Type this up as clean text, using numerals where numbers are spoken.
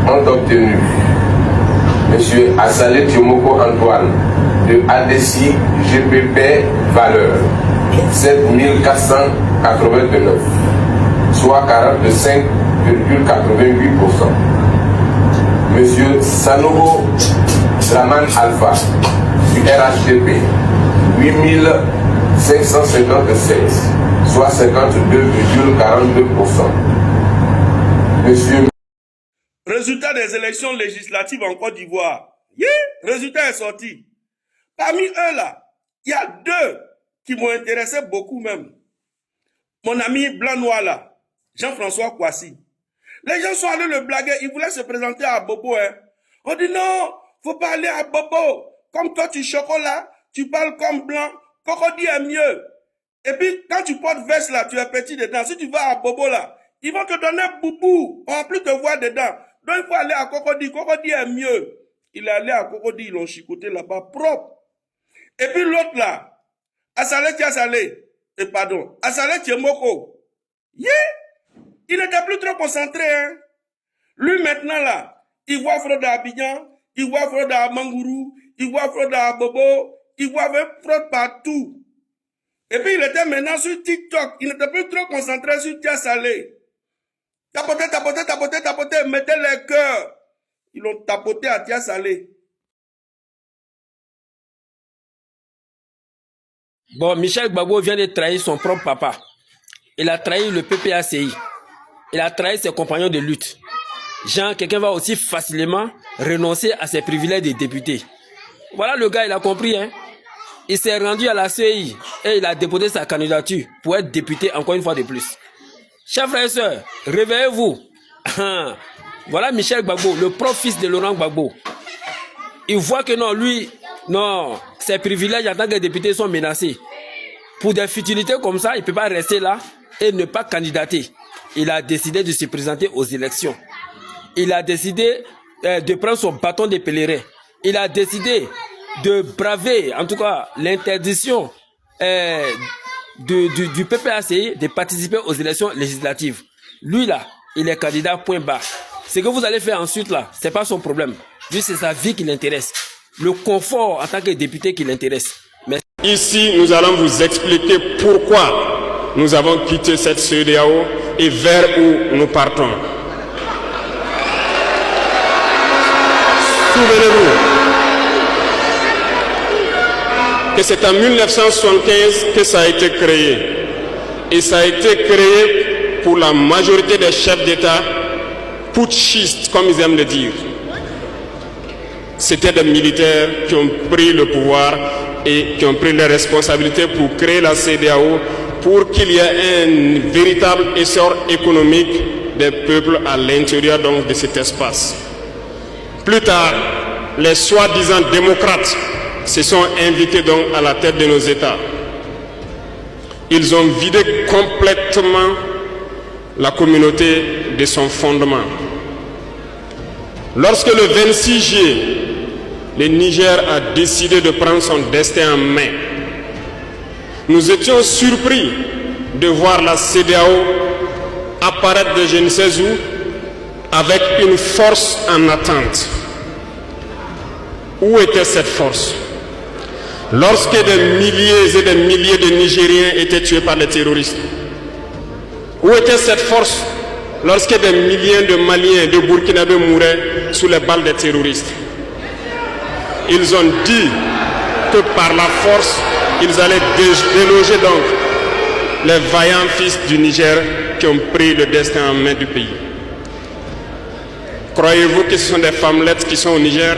ont obtenu M. Assalé Tiomoko Antoine de ADCI GPP valeur 7489, soit 45,88%. M. Sanogo Draman Alpha du RHDP 8556, soit 52,42%. Monsieur... Résultat des élections législatives en Côte d'Ivoire. Yeah, résultat est sorti. Parmi eux là, il y a deux qui m'ont intéressé beaucoup même. Mon ami blanc-noir là, Jean-François Kouassi. Les gens sont allés le blaguer, ils voulaient se présenter à Bobo. Hein. On dit non, faut pas aller à Bobo. Comme toi tu chocolat, tu parles comme blanc, Cocody est mieux. Et puis quand tu portes veste là, tu es petit dedans. Si tu vas à Bobo là, ils vont te donner boubou, on va plus te voir dedans. Donc il faut aller à Cocody, Cocody est mieux. Il est allé à Cocody, ils l'ont chicoté là-bas propre. Et puis l'autre là, Assalé Tiomoko. Yeah! Il n'était plus trop concentré. Hein? Lui maintenant là, il voit fraude à Abidjan, il voit fraude à Mangourou, il voit fraude à Bobo, il voit fraude partout. Et puis il était maintenant sur TikTok, il n'était plus trop concentré sur Tia Salé. Tapoter, mettez les cœurs. Ils l'ont tapoté à Tia Salé. Bon, Michel Gbagbo vient de trahir son propre papa. Il a trahi le PPACI. Il a trahi ses compagnons de lutte. Jean, quelqu'un va aussi facilement renoncer à ses privilèges de député. Voilà le gars, il a compris. Hein? Il s'est rendu à la CI et il a déposé sa candidature pour être député encore une fois de plus. Chers frères et sœurs, réveillez-vous. Voilà Michel Gbagbo, le propre fils de Laurent Gbagbo. Il voit que non, lui, non, ses privilèges en tant que député sont menacés. Pour des futilités comme ça, il ne peut pas rester là et ne pas candidater. Il a décidé de se présenter aux élections. Il a décidé de prendre son bâton de pèlerin. Il a décidé de braver, en tout cas, l'interdiction du PPACI de participer aux élections législatives. Lui là, il est candidat point bas. Ce que vous allez faire ensuite là, c'est pas son problème. Lui, c'est sa vie qui l'intéresse. Le confort en tant que député qui l'intéresse. Mais... Ici, nous allons vous expliquer pourquoi nous avons quitté cette CEDEAO et vers où nous partons. Souvenez-vous que c'est en 1975 que ça a été créé. Et ça a été créé pour la majorité des chefs d'État putschistes, comme ils aiment le dire. C'était des militaires qui ont pris le pouvoir et qui ont pris les responsabilités pour créer la CEDEAO pour qu'il y ait un véritable essor économique des peuples à l'intérieur donc de cet espace. Plus tard, les soi-disant démocrates se sont invités donc à la tête de nos États. Ils ont vidé complètement la communauté de son fondement. Lorsque le 26 juillet, le Niger a décidé de prendre son destin en main, nous étions surpris de voir la CEDEAO apparaître de je ne sais où avec une force en attente. Où était cette force? Lorsque des milliers et des milliers de Nigériens étaient tués par les terroristes, où était cette force lorsque des milliers de Maliens, de Burkinabés mouraient sous les balles des terroristes? Ils ont dit que par la force, ils allaient déloger donc les vaillants fils du Niger qui ont pris le destin en main du pays. Croyez-vous que ce sont des femmelettes qui sont au Niger?